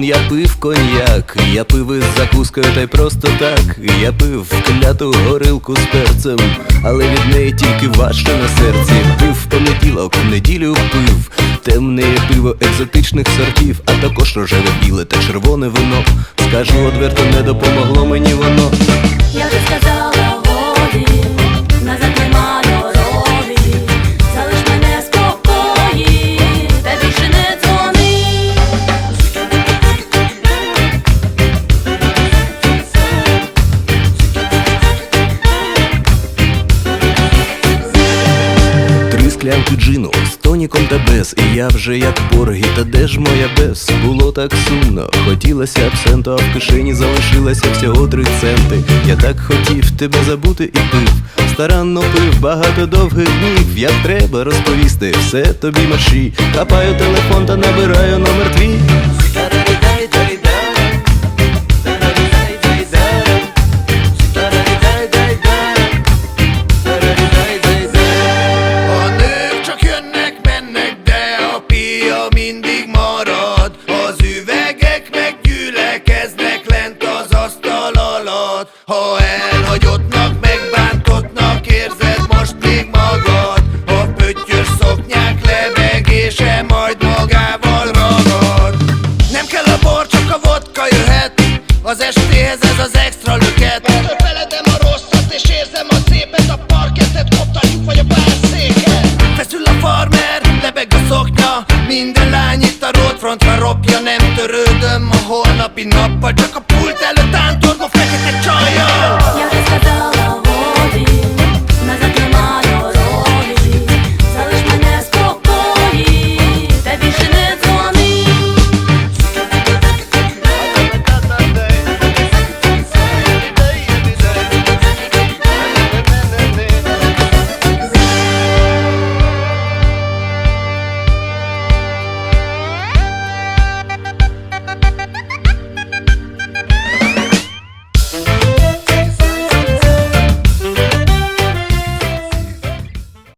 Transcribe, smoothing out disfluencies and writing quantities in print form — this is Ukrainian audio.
я пив коньяк, я пив із закускою та й просто так. Я пив кляту горилку з перцем, але від неї тільки важче на серці. Пив в понеділок, в неділю пив темне пиво екзотичних сортів, а також рожеве, біле та червоне вино. Скажу одверто, не допомогло мені воно. Я вже сказала годі, назад нема дороги, залиш мене в спокої, та більше не дзвони. Три склянки джину з тоніком та без, і я вже як Поргі, та де ж моя без? Було так сумно, хотілося абсенту, а в кишені залишилося всього 3 центи. Я так хотів тебе забути і пив, старанно пив багато довгих днів. Як треба розповісти, все тобі марші. Хапаю телефон та набираю номер твій. Mindig marad, az üvegek meggyülekeznek lent az asztal alatt. Ha elhagyottnak, megbántottnak érzed most még magad, a pöttyös szoknyák lebegése majd magával ragad. Nem kell a bor, csak a vodka jöhet, az estéhez ez az extra löket. Beledem a rosszat és érzem a szépet, a parkettet koptatjuk vagy a bárszéket. Feszül a farmer, lebeg a szoknya, minden